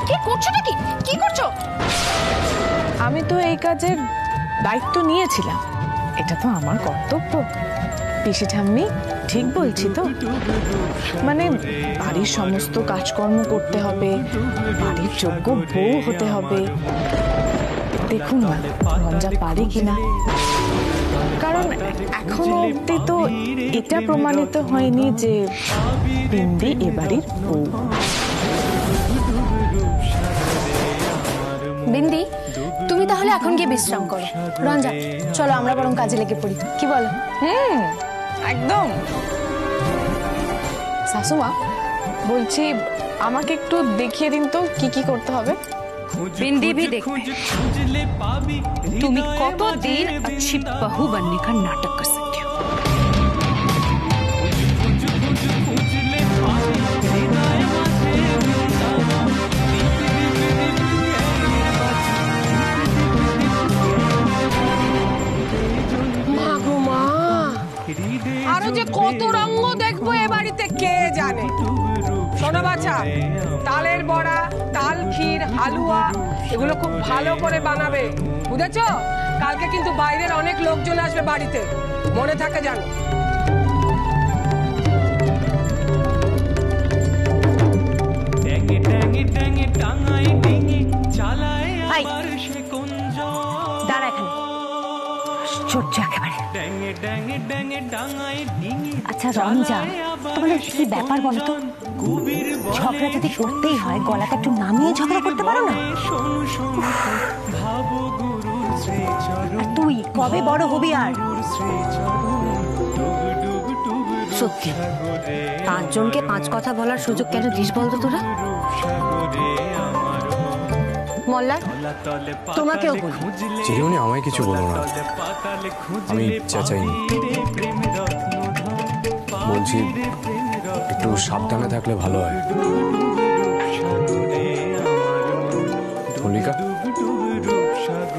কি করছো নাকি? কি করছো? আমি তো এই কাজের দায়িত্ব নিয়েছিলাম, এটা তো আমার কর্তব্য। পিসি ঠাম্মি ঠিক বলছি তো? মানে বাড়ির সমস্ত কাজকর্ম করতে হবে, বাড়ির যোগ্য বউ হতে হবে। দেখুন না রঞ্জা পারে কিনা, কারণ এখনো অব্দি তো এটা প্রমাণিত হয়নি যে বিন্দি এ বাড়ির বউ। বিন্দি, তুমি তাহলে এখন গিয়ে বিশ্রাম করো। রঞ্জা, চলো আমরা বরং কাজে লেগে পড়ি, কি বলো? একদম। শাশুমা, বলছি আমাকে একটু দেখিয়ে দিন তো কি কি করতে হবে। बिंदी भी देखते हैं तुम कत देर अच्छी बहू बनने का नाटक कर सकते हो। আরো যে কত রঙ্গ দেখবো এ বাড়িতে কে জানে। শোনো বাছা, তালের বড়া, তাল ক্ষীর, হালুয়া এগুলো খুব ভালো করে বানাবে, বুঝেছো? কালকে কিন্তু বাইরের অনেক লোকজন আসবে বাড়িতে, মনে থাকে জানো। দাঁড়া এখানে, আশ্চর্য একেবারে। আচ্ছা রঞ্জা, তোমাদের কি ব্যাপার বলো তো? ঝগড়া যদি করতেই হয় গলাটা একটু নামিয়ে ঝগড়া করতে পারো না? আর তুই কবে বড় হবি? আর সত্যি 5 জনকে 5 কথা বলার সুযোগ কেন দিস বলতো তোরা? মল্লার, তোমাকেও বলি, চিরুনি আমায় কিছু বলো না, আমি চাচাইনি। বলছি একটু সাবধানে থাকলে ভালো হয়। মল্লিকা,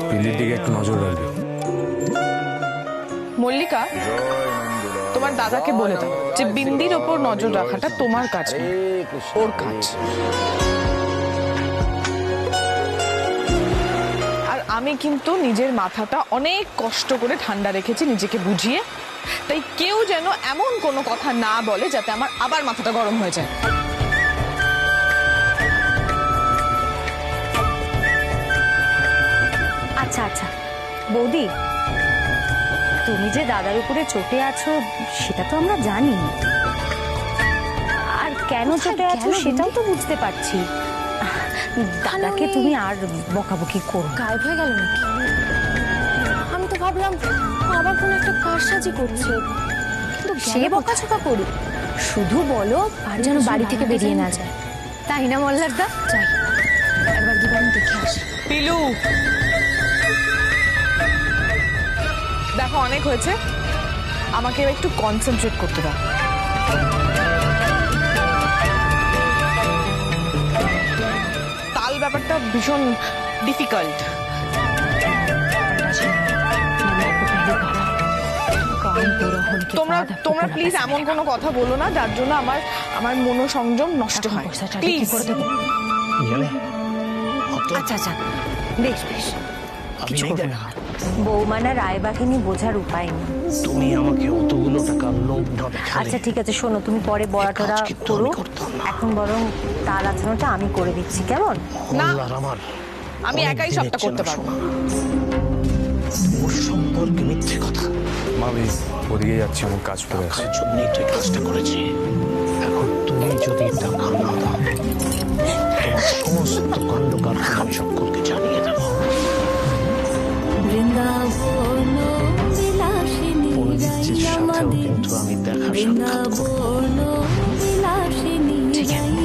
পিলির দিকে একটু নজর রাখবে। মল্লিকা, তোমার দাদাকে বলে দাও যে বিন্দির ওপর নজর রাখাটা তোমার কাজ না, ওর কাজ। আর আমি কিন্তু নিজের মাথাটা অনেক কষ্ট করে ঠান্ডা রেখেছি নিজেকে বুঝিয়ে, তাই কেউ যেন এমন কোনো কথা না বলে যাতে আমার আবার মাথাটা গরম হয়ে যায়। আচ্ছা আচ্ছা বৌদি, তুমি যে দাদার উপরে চটে আছো সেটা তো আমরা জানি, আর কেন চটে আছো সেটাও তো বুঝতে পারছি। দাদাকে তুমি আর বকাবকি করো। গায়েব হয়ে গেল নাকি? আমি তো ভাবলাম আবার কোনো একটা কারসাজি করছে, কিন্তু সে বকাঝকা করুক, শুধু বলো যেন বাড়ি থেকে বেরিয়ে না যায়, তাই না মল্লার দা? যাই একবার গিয়ে আমি দেখে আসি। পিলু, দেখো অনেক হয়েছে, আমাকে এবার একটু কনসেন্ট্রেট করতে দাও। তাল ব্যাপারটা ভীষণ ডিফিকাল্ট। তোমরা প্লিজ এমন কোনো কথা বলো না যার জন্য আমার মনোসংযম নষ্ট হয়, প্লিজ। আচ্ছা আচ্ছা, বেশ বেশ, কিছু করবে না। বৌমানা রায়বাহিনী বোঝার উপায় নেই। তুমি আমাকে অতগুলো টাকা লোভ ধরে। আচ্ছা ঠিক আছে, শোনো, তুমি পরে বড়াটা করো, এখন বরং তাল আছানোটা আমি করে দিচ্ছি, কেমন? না, আমার আমি একাই সবটা করতে পারবো। ওর সম্পর্কে মিথ্যে কথা। আমি ওদিকে যাচ্ছি, আমার কাজ পড়ে আছে। টাকার জন্যই তুই কাজটা করেছি। এখন তুমি যদি টাকা না দাও, তোমার সমস্ত কাণ্ড কারখানা আমি সকলকে জানিয়ে দেবো। পণ্ডিতজির সাথেও কিন্তু আমি দেখা সাক্ষাৎ করবো। ঠিক আছে।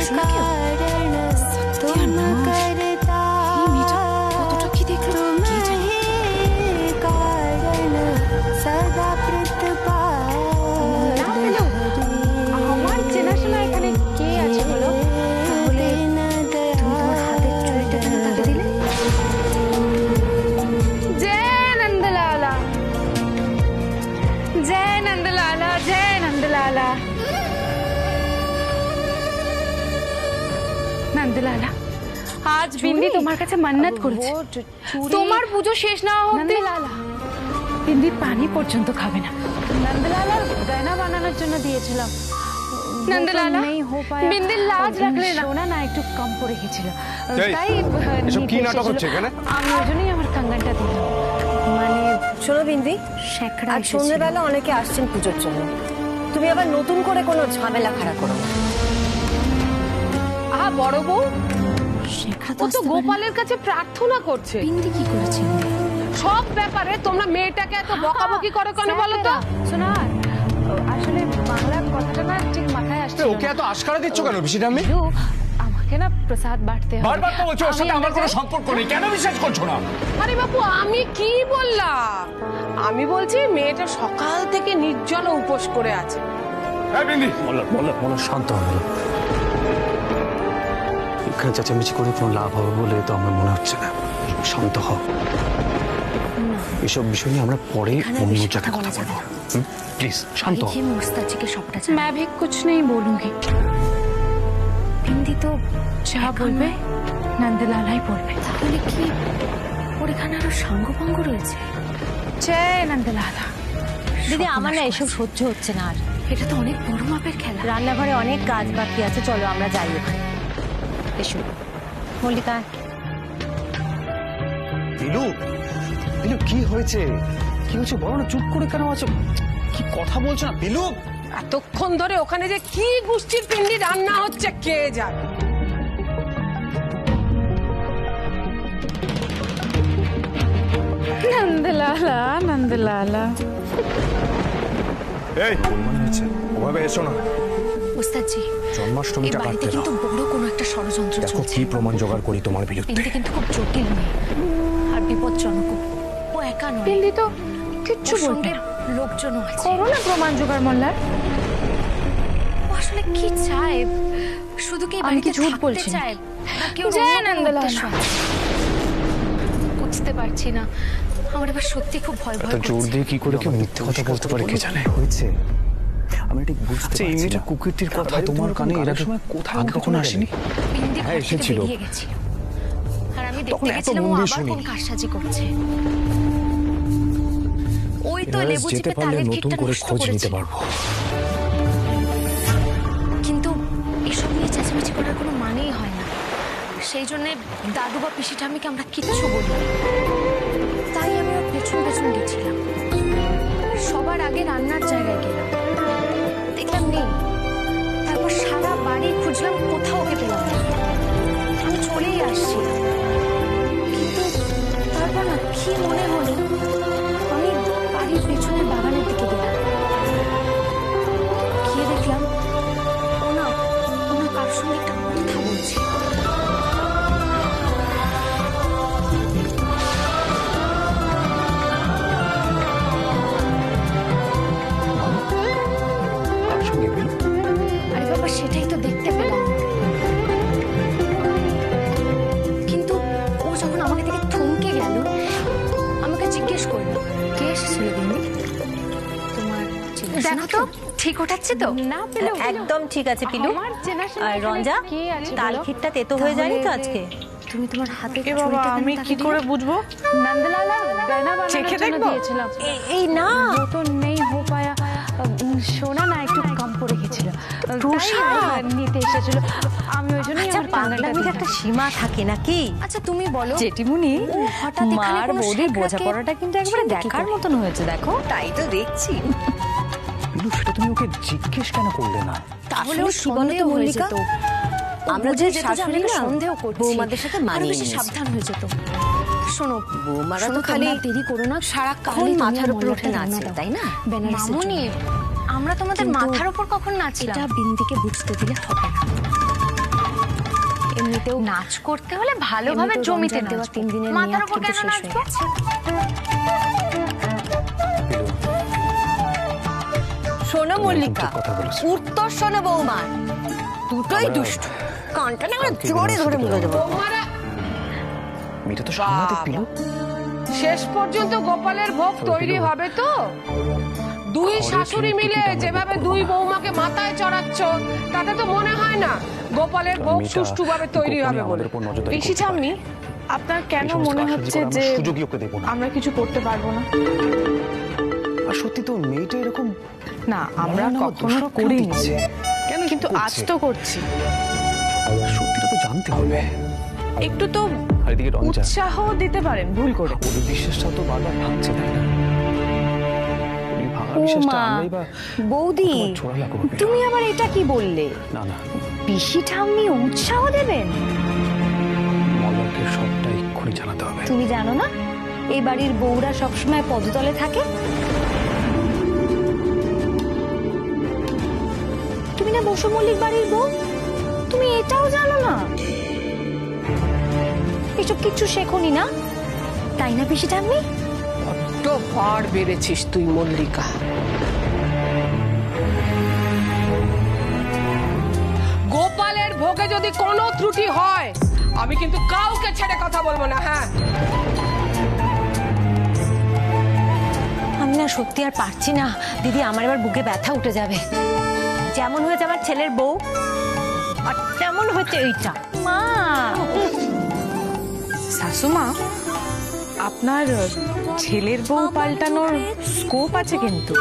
দেখছো না কেউ? সত্যি আর মানুষ। এই মেয়েটা কতটা কি দেখলো কে জানে। আমার চেনাশোনা এখানে কে আছে বলো? তাহলে তুমি তোমার হাতের চুড়িটা কেন তাকে দিলে? জয় নন্দলালা, জয় নন্দলালা, জয় নন্দলালা। নন্দলালা, আজ বিন্দি তোমার কাছে মান্নাত করেছে, তোমার পুজো শেষ না হতে নন্দলালা বিন্দি পানি পর্যন্ত খাবে না। নন্দলালার গয়না বানানোর জন্য দিয়েছিলাম। নন্দলালা বিন্দির লাজ রাখলে না, সোনা না একটু কম পড়ে গেছিল, তাই এসব কি নাটক হচ্ছে এখানে? আমি ওই জন্যই আমার কাঙ্গানটা দিলাম। মানে শোনো বিন্দি, শেখরা আজ সন্ধ্যেবেলা অনেকে আসছেন পুজোর জন্য, তুমি আবার নতুন করে কোনো ঝামেলা খাড়া করো না। আহা বড় বউ, শেখরা ও তো গোপালের কাছে প্রার্থনা করছে। বিন্দি কি করেছে? সব ব্যাপারে তোমরা মেয়েটাকে এত বকাবকি করো কেন বলো তো? শোনা, আসলে বাংলা কথাটা না ঠিক মাথায় আসছে ওকে এত আশকারা দিচ্ছ কেন পিসি ঠাম্মি? আমাকে না প্রসাদ বাটতে হবে। বারবার তো বলছো ওর সাথে আমার কোনো সম্পর্ক নেই, কেন বিশ্বাস করছো না? আরে বাপু, আমি কি বললাম? আমি বলছি মেয়েটা সকাল থেকে নির্জল উপোস করে আছে। হ্যাঁ বিন্দি, বলো শান্ত হলো। এখানে চেঁচামেচি করে কোনো লাভ হবে বলে তো আমার মনে হচ্ছে না। শান্ত হও। এসব বিষয় নিয়ে আমরা পরে অন্য জায়গায় কথা বলবো। প্লিজ শান্ত হও। देखिए मुस्ताद जी के शॉपটা जाना। मैं भी कुछ नहीं बोलूंगी। বিন্দি তো যা বলবে নন্দলালাই বলবে। তাহলে কি ওর এখানে আরো সাঙ্গপাঙ্গ রয়েছে? জয় নন্দলালা। দিদি আমার না এসব সহ্য হচ্ছে না আর। এটা তো অনেক বড় মাপের খেলা। রান্নাঘরে অনেক কাজ বাকি আছে, চলো আমরা যাই ওখানে। এসো মল্লিকা। বিলু, বিলু কি হয়েছে? কি হয়েছে বলো না, চুপ করে কেন আছো? কি কথা বলছো না বিলু? এতক্ষণ ধরে ওখানে যে কি গুষ্টির পিন্ডি রান্না হচ্ছে কে জানে। নন্দলালা, নন্দলালা। এই মনে হচ্ছে ওভাবে এসো না। মুস্তাদ জি, এই জন্মাষ্টমীটা বাড়িতে কাটতে কিন্তু দাও। বড় কোনো একটা ষড়যন্ত্র দেখো চলছে। কি প্রমাণ জোগাড় করি তোমার বিরুদ্ধে। বিন্দি কিন্তু খুব জটিল মেয়ে আর বিপজ্জনক। ও একা নয়, বিন্দি তো কিচ্ছু ওর বলবে সঙ্গে না। লোকজনও আছে। করো না প্রমাণ জোগাড় মোল্লার। ও আসলে কি চায়? শুধু কি এই আমি কি বাড়িতে ঝুট থাকতে বলছি না? চায় নাকি ওর জয় অন্য কোনো নন্দলালা। উদ্দেশ্য আছে? বুঝতে পারছি না, আমার এবার সত্যি খুব ভয় ভয় এত জোর করছে। দিয়ে কি করে কেউ মিথ্যে কথা বলতে পারে কে জানে? হয়েছে আমি ঠিক বুঝতে আচ্ছা এই পারছি মেয়েটা না। কুকুরটির কথা বাইরে তোমার কানে এর আগে কোথায় আগে কখনো আসেনি? বিন্দি হ্যাঁ, ঘর থেকে এসেছিল। বেরিয়ে গেছিল। আর আমি তখন দেখতে এত গেছিলাম ও মন দিয়ে আবার শুনিনি। কোন কারসাজি করছে। ওই তো এভাবে লেবু যেতে চিপে পারলে তালের নতুন ক্ষীরটা করে নষ্ট খোঁজ করেছে। নিতে পারবো। কিন্তু এসব নিয়ে চেঁচামেচি করার কোনো মানেই হয় না। সেই জন্য দাদু বা পিসি ঠাম্মিকে আমরা কিচ্ছু বললাম না। তাই আমি ওর পেছন পেছন গেছিলাম। সবার আগে রান্নার জায়গায় গেলাম, দেখলাম নেই। তারপর সারা বাড়ি খুঁজলাম, কোথাও ওকে পেলাম না। আমি চলেই আসছিলাম, কিন্তু তারপর না কি মনে হলো, আমি বাড়ির পেছনের বাগানের দিকে গেলাম। গিয়ে দেখলাম ওনা কার সঙ্গে একটা কথা বলছে। কার সঙ্গে বিলু? আরে বাবা, সেটাই তো দেখতে পেলাম। কিন্তু ও যখন আমাকে থেকে থমকে গেল, আমাকে জিজ্ঞেস করলো, কে এসেছিল বিন্দি? তোমার দেখো তো ঠিক ওঠাচ্ছে তো? না পেলে একদম ঠিক আছে পিলু। আমার চেনাশোনা আর এখানে রঞ্জা, কে আছে তাল বলো? ক্ষীরটা তেতো হয়ে যায়নি তো আজকে? তুমি তোমার হাতে এ বাবা, আমি কি করে বুঝবো? নন্দলালা গয়না চেখে বানানোর জন্য দেখবো? দিয়েছিলাম। এই না, वो तो नहीं हो पाया। সোনা না একটু কম পড়ে গেছিল, প্রসাদ নিতে এসেছিল। আমি ওই জন্যই আচ্ছা আমার কাঙ্গালটা পাগলামির দিলাম। একটা সীমা থাকে নাকি? আচ্ছা তুমি বলো, জেঠিমুনি, ও হঠাৎ এখানে মার কোনো বৌদির শেখরাকে বোঝাপড়াটা কিন্তু একবারে চিনতে কি দেখার করে? মতন হয়েছে, দেখো। তাই তো দেখছি। বিলু সেটা তুমি ওকে জিজ্ঞেস কেন করলে না? তাহলে আসলে ও কি বলতো সন্দেহ হয়ে মল্লিকা? যেত। আমরা বুঝে যে যেত যে শাশুড়ি আমি না, সন্দেহ করছি, বৌমাদের সাথে আরো মানিয়ে বেশি নিয়েছি। সাবধান হয়ে যেত। শোনো, বৌমারা তো শোনো, খালি তোমরা দেরি করো না, সারাক্ষণ মাথার উপর উঠে নাচে, তাই না? মামুনি, আমরা তোমাদের কিন্তু মাথার উপর কখন নাচলাম? এটা বিন্দিকে বুঝতে দিলে হবে না। এমনিতেও নাচ করতে হলে ভালোভাবে জমিতে দেওয়া 3 দিনের মাথার উপর কেন নাচবো? শোনো মল্লিকা, কথা বলেছো। উত্তর শোনো বৌমা, দুটোই দুষ্ট, কানটা না আমরা জোরে ধরে মুড়ে দেবো। বৌমারা, মেয়েটা তো সাংঘাতিক পিলু। শেষ পর্যন্ত গোপালের ভোগ তৈরি হবে তো? দুই শাশুড়ি মিলে যেভাবে দুই বৌমাকে মাথায় চড়াচ্ছ, তাতে তো মনে হয় না গোপালের ভোগ মেয়েটা সুষ্ঠুভাবে তৈরি হবে বলে। আমাদের উপর নজরদারি পিসি করতে পারে। ঠাম্মি, আপনার কেন এই সমস্ত মনে কারসাজি হচ্ছে করার যে আমরা সুযোগই ওকে দেবো না। আমরা কিছু করতে পারবো না? আর সত্যি তো মেয়েটা এরকম না, আমরা মনে না কখনো দোষারোপ কেন করিনি, দিচ্ছে? কেন এসব কিন্তু আজ করছে? তো করছি। সত্যিটা তো জানতে হবে। একটু তো আর এদিকে রঞ্জা, উৎসাহ দিতে পারেন ভুল করে। ওদের বিশ্বাসটা তো বারবার ভাঙছে, তাই না? ওই ভাঙা বিশ্বাসটা মা, আমরাই বা বৌদি, কতবার ছোড়ালা করবে? তুমি আবার এটা কি বললে? না না, পিসি ঠাম্মি উৎসাহ দেবেন? মল্লারকে সবটা এক্ষুনি জানাতে হবে। তুমি জানো না এই বাড়ির বউরা সবসময় পদতলে থাকে? তুমি না বসু মল্লিক বাড়ির বউ, তুমি এটাও জানো না? এসব কিচ্ছু শেখোনি না, তাই না পিসি ঠাম্মি? তো ফাড় বেড়েছিস তুই মল্লিকা। গোপালের ভোগে যদি কোনো ত্রুটি হয়, আমি কিন্তু কাউকে ছেড়ে কথা বলবো না। হ্যাঁ, আমি না সত্যি আর পারছি না দিদি, আমার এবার বুকে ব্যথা উঠে যাবে। যেমন হয়েছে আমার ছেলের বউ, আর তেমন হচ্ছে এইটা। মা, শাশুমা, আপনার ছেলের বউ পাল্টানোর স্কোপ আছে কিন্তু।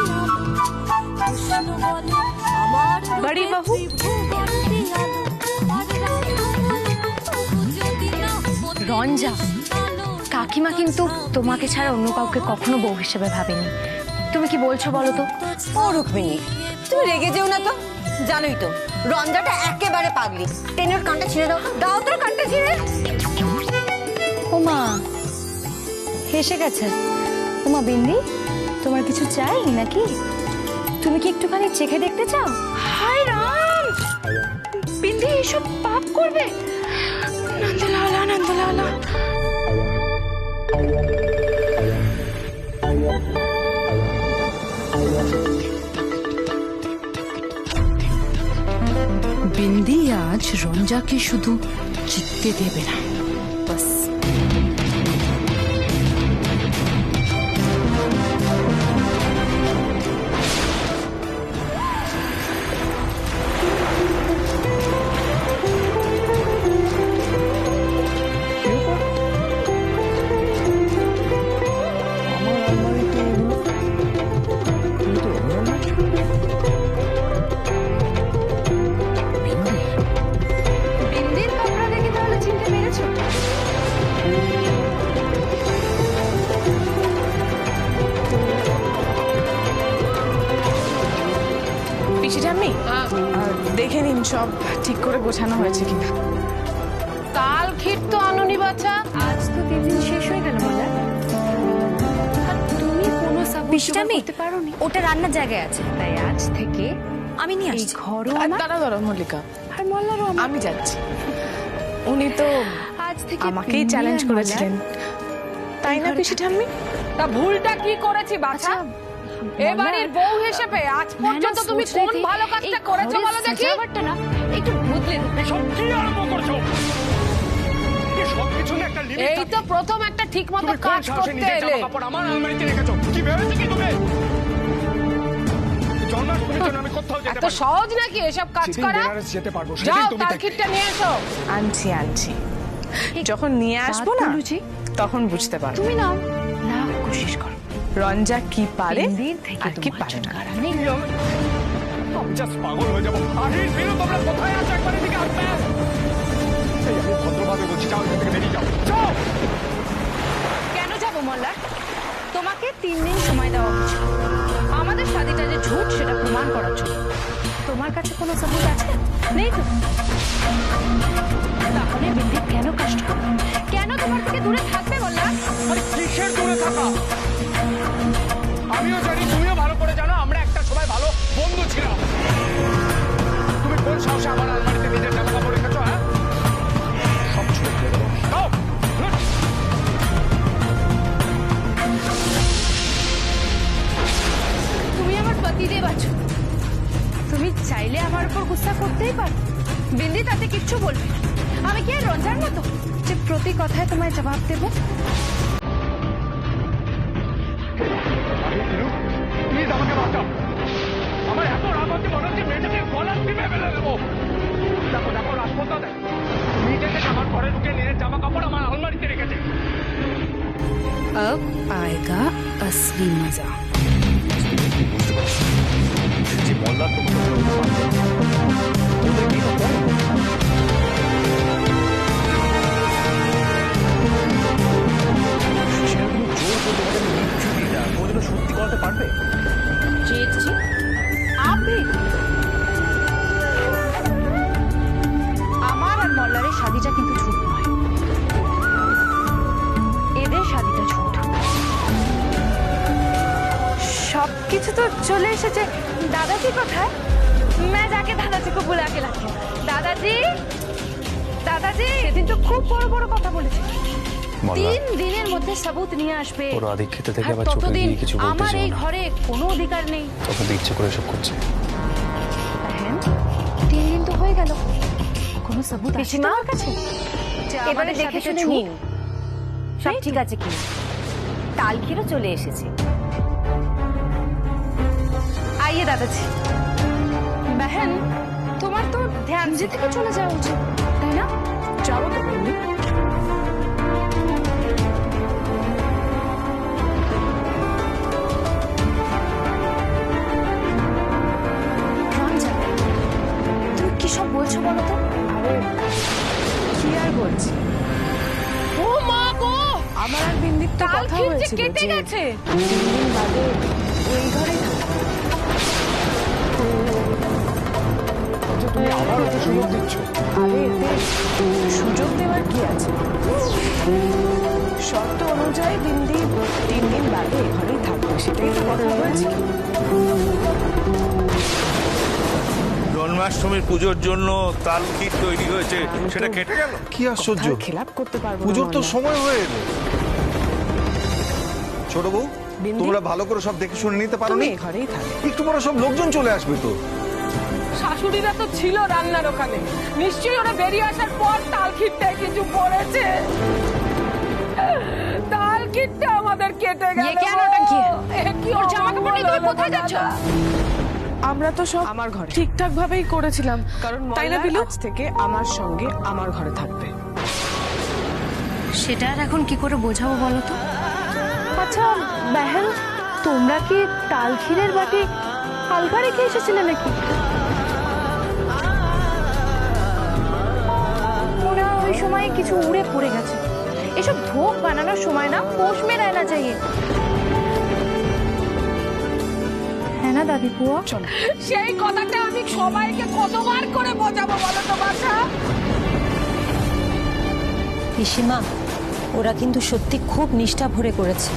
বাড়ি বাহু রঞ্জা, কাকিমা কিন্তু তোমাকে ছাড়া অন্য কাউকে কখনো বউ হিসেবে ভাবেনি। তুমি কি বলছো বলো তো? ও রুক্মিণী, তুমি রেগে যেও না তো, জানোই তো রঞ্জাটা একেবারে পাগলি। টেনের কানটা ছিঁড়ে দাও, দাও তোর কানটা ছিঁড়ে। ও মা, হেসে গেছে। ওমা বিন্দি, তোমার কিছু চাই নাকি? তুমি কি একটুখানি চেখে দেখতে চাও? হায় রাম, বিন্দি এসব পাপ করবে? নন্দলালা, নন্দলালা। বিন্দি আজ রঞ্জাকে শুধু জিততে দেবে না, বাস। আমার আলমারিতে এগুলো এগুলো তো রঞ্জার না? বিন্দির কাপড়া দেখে তাহলে চিনতে পেরেছো? পিসি ঠাম্মি, দেখে নিন সব ঠিক করে গোছানো হয়েছে কিনা। তাল ক্ষীর তো আনুনি বাছা। আজ তো 3 দিন শেষ হয়ে গেল বলা। আর তুমি কোনো সাপোর্ট পিসিটামি, করতে পারোনি। ওটা রান্নার জায়গায় আছে, তাই আজ থেকে আমি নিয়ে এই আসছি। ঘরও আর আমার, দাঁড়া মল্লিকা, আর মল্লারও আমার। আমি যাচ্ছি। উনি তো আজ থেকে আমাকেই বিন্দি চ্যালেঞ্জ আর করেছিলেন, তাই না পিসি ঠাম্মি? তা ভুলটা কি করেছি বাছা? এ বাড়ির বউ হিসেবে আজ পর্যন্ত তুমি কোন ভালো কাজটা করেছো বলো দেখি? সাজাবারটা না একটু বদলে দেবে। কি আরম্ভ করছো? এই সবকিছু না একটা লিমিট এই তো প্রথম একটা ঠিক মতো কাজ করতে এলে। আমার আলমারিতে রেখেছো। কি ভেবেছো কি তুমি? জন্মাষ্টমীর জন্য আমি কোথাও যেতে এত পারি না। সহজ নাকি এসব কাজ যেদিন করা? বেনারস যেতে পারবো যাও সেদিন তুমি তাল দেখবে। ক্ষীরটা নিয়ে এসো। আনছি যখন নিয়ে আসবো না বাদলুজি, তখন বুঝতে পারবো তুমি নাও না, কোশিশ করো। রঞ্জা কি পারে বিন্দির থেকে আর কি তোমার পারে না। ছুটকারা নেই। আমি জাস্ট পাগল হয়ে যাবো। আরে ফিরো, তোমরা কোথায় আছো? একবার এদিকে আসবে। এই আমি ভদ্রভাবে বলছি, যাও এখান থেকে বেরিয়ে যাও। যাও। কেন যাবো মল্লার? তোমাকে 3 দিন সময় দেওয়া হচ্ছে আমাদের শাদিটা যে ঝুট সেটা প্রমাণ করার জন্য। তোমার কাছে কোনো সবুত আছে? নেই তো? তাহলে বিন্দি কেন কষ্ট করবে? কেন তোমার থেকে দূরে থাকবে মল্লার? আরে কিসের দূরে থাকা? আমিও জানি, তুমিও ভালো করে জানো, আমরা একটা সময় ভালো বন্ধু ছিলাম। তুমি কোন সাহসে আমার আলমারিতে নিজের জামা কাপড় রেখেছো? হ্যাঁ, আমি কি আর রঞ্জার মতো যে প্রতি কথায় তোমায় জবাব দেব? প্লিজ আমাকে বাঁচাও। আমার এত রাগ হচ্ছে, মনে হচ্ছে মেয়েটাকে গলার টিপে ফেলে দেবো। দেখো দেখো রাজপথা দেখ, নিজে থেকে আমার ঘরে ঢুকে নিজের জামা কাপড় আমার আলমারিতে রেখেছে। अब आएगा असली मजा। বুঝতে পারছি যে মল্লার তো কোনো ওদের কি হবে? সেরকম জোর করে তোমাদের নিচ্ছি না, ওদের সত্যি করতে পারবে? চেয়েছি আপনি আমার আর মল্লারের শাদিটা কিন্তু ঝুট নয়, এদের শাদিটা ঝুট। সবকিছু তো চলে এসেছে। দাদাজি কোথায়? मैं जाके दादाजी को बुला के लाती हूँ। दादाजी, दादाजी সেদিন তো খুব বড় বড় কথা বলেছে। মল্লা 3 দিনের মধ্যে সবুত নিয়ে আসবে। ওর আধিক্যের থেকে আর আবার চোখে ততদিন গিয়ে কিছু বলতে আমার চাও এই না। ঘরে কোনো অধিকার নেই। তখন তো ইচ্ছে করে সব করছে। হ্যাঁ, 3 দিন তো হয়ে গেল, কোনো সবুত আছে তোমার কাছে? এবারে দেখে শুনে নিন সব ঠিক আছে কি। তালখিরও চলে এসেছে। आइए दादाजी। बहन, তোমার তো ধ্যান যে থেকে চলে যাওয়া উচিত, তাই না? যাবো তো বললি। রঞ্জা, তুমি কি সব বলছো বলো তো? আরে কি আর বলছি, ও মা গো, আমার আর বিন্দির তো কথা তালখির যে হয়েছিল কেটে যে গেছে। 3 দিন বাদে ওই ঘরেই থাকবো। তুমি আবার ওকে সুযোগ দিচ্ছ? আরে এতে সুযোগ দেওয়ার কি আছে? শর্ত অনুযায়ী বিন্দি 3 দিন বাদে এই ঘরেই থাকবে, সেটাই তো কথা হয়েছিল। জন্মাষ্টমীর পুজোর জন্য তালখির তৈরি হয়েছে, সেটা কেটে গেল। কি আশ্চর্য, কথার খেলাপ করতে পারবো না পুজোর তো মল্লা। সময় হয়ে এলো। ছোট বউ, বিন্দি? তোমরা ভালো করে সব দেখে শুনে নিতে পারো তুমি নি? এই ঘরেই থাকবে। একটু পরে সব লোকজন চলে আসবে তো। শাশুড়িরা তো ছিল রান্নার ওখানে, নিশ্চয়ই ওরা বেরিয়ে আসার পর তালখিরটায় কিছু পড়েছে। তালখিরটা আমাদের কেটে গেল। ये क्या नौटंकी है? কি ওর জামা কাপড় নিয়ে তুমি কোথায় যাচ্ছ? আমরা তো সব আমার ঘরে ঠিকঠাক ভাবেই করেছিলাম, কারণ তাই না বিলু? আজ থেকে আমার সঙ্গে আমার ঘরে থাকবে। সেটা আর এখন কি করে বোঝাবো বলো তো? আচ্ছা বেহেন, তোমরা কি তালখিরের বাটি হালকা রেখে এসেছিলে নাকি? মনে হয় ওই সময় কিছু উড়ে পড়ে গেছে। এসব ধোপ বানানোর সময় না পোষ মে रहना चाहिए। হ্যাঁ না দাদি বুয়া? সেই কথাটা আমি সবাইকে কতবার করে বোঝাবো বলো তো বাছা? পিসিমা, ওরা কিন্তু সত্যি খুব নিষ্ঠা ভরে করেছে।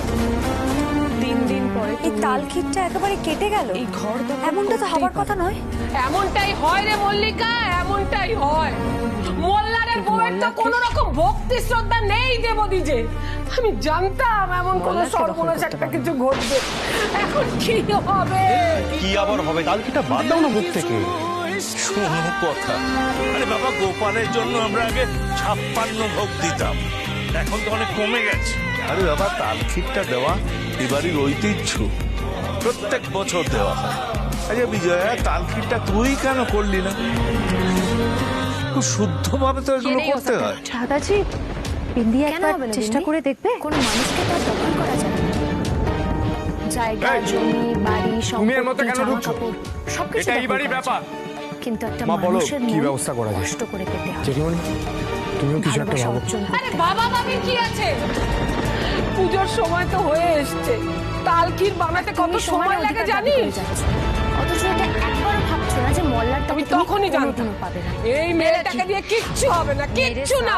3 দিন পরে এই তালখিরটা একেবারে কেটে গেল। এই ঘর দখল এমনটা তো করতেই হবার পারো। কথা নয়। এমনটাই হয় রে মল্লিকা, এমনটাই হয়। মোল্লারের বউয়ের তো কোনো রকম ভক্তি শ্রদ্ধা নেই দেবদিজে। আমি জানতাম এমন কোন মোল্লারকে সর্বনাশ দখল করতে একটা পারবে। কিছু ঘটবে। এখন কি হবে? কি আবার হবে? তালখিটা বাদ দাও না মুখ থেকে। শোনো কথা, আরে বাবা, গোপালের জন্য আমরা আগে 56 ভোগ দিতাম, এখন তো অনেক কমে গেছে। আরে বাবা, তালখিরটা দেওয়া এবারই ঐতিহ্য, প্রত্যেক বছর দেওয়া হয়। আচ্ছা বিজয়া, তালখিরটা তুই কেন করলি না? খুব শুদ্ধভাবে তো এগুলো করতে হয়। দাদাজি, বিন্দি একবার হবে না, চেষ্টা বিন্দি? করে দেখবে? কোনো মানুষকে তো আর দখল করা যায় না। জায়গা, এই, জমি, বাড়ি, তুমি এর মধ্যে সম্পত্তি, কেন জামা ঢুকছো? কাপড় সবকিছু এটা এই দখল বাড়ির করা ব্যাপার। যায়। কিন্তু একটা মা বলো, মানুষের কি মন ব্যবস্থা করা যায়? কষ্ট করে পেতে হয়। জেঠিমণি, তুমিও কিছু একটা ভালোবাসা ভাবো। অর্জন আরে করতে বাবা ভাবি কি আছে? পুজোর সময় তো হয়ে এসছে, তালখির বানাতে কত সময় লাগে জানিস? অথচ এটা একবারও ভাবছো না যে মল্লার আমি টাকা তুমি তখনই জানতাম কোনোদিনও পাবে না। এই মেয়েটাকে দিয়ে কিচ্ছু হবে না, কিচ্ছু না।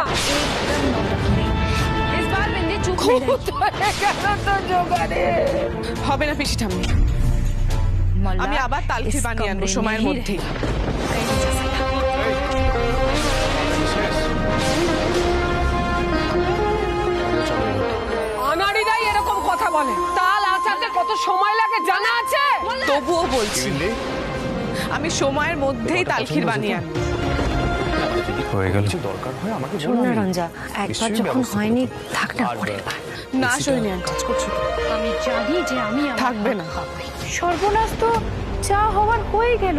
इस बार बिंदी चुप नहीं रही। ভূত হয়ে গেল তো জোগাড়ে। হবে না পিসি ঠাম্মি, मल्ला আমি আবার তালখির इस বানিয়ে আনবো कमरे সময়ের में ही মধ্যেই। আনাড়িরাই এরকম কথা বলে। তাল আচাতে কত সময় লাগে জানা আছে? তবুও বলছি আমি সময়ের মধ্যেই তালখির বানিয়ে আনবো। হয়ে গেল কিছু দরকার হয় আমাকে শোন না রঞ্জা, একবার যখন হয়নি থাক না, পরের বার। না সৈনী আন্টি, কাজ করছো আমি জানি যে আমি আমার থাকবে না। সর্বনাশ তো যা হওয়ার হয়ে গেল,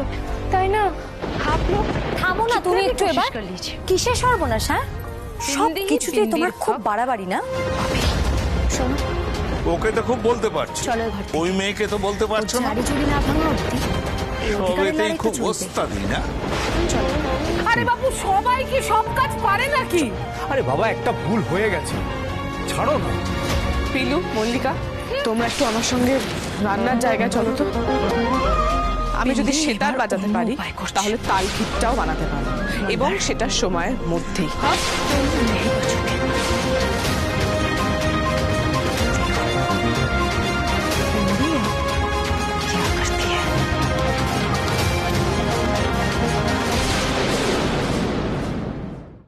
তাই না? ভাবলো থামো না তুমি একটু এবার। কিসের সর্বনাশ? হ্যাঁ, সব কিছুতেই তোমার খুব বাড়াবাড়ি না। শোনো, ওকে তো খুব বলতে পারছো, চলো ঘর ওই মেয়েকে তো বলতে পারছো না। ঝাড়ি ঝুড়ি না ভাঙা অব্দি সবেতেই খুব ওস্তাদি না। আরে বাবু, সবাই কি সব কাজ পারে নাকি? আরে বাবা, একটা ভুল হয়ে গেছে, ছাড়ো না। পিলু, মল্লিকা, তোমরা একটু আমার সঙ্গে রান্নার জায়গায় চলো তো। আমি যদি সেতার বাজাতে পারি তাহলে তাল খিটটাও বানাতে পারবো, এবং সেটার সময়ের মধ্যেই।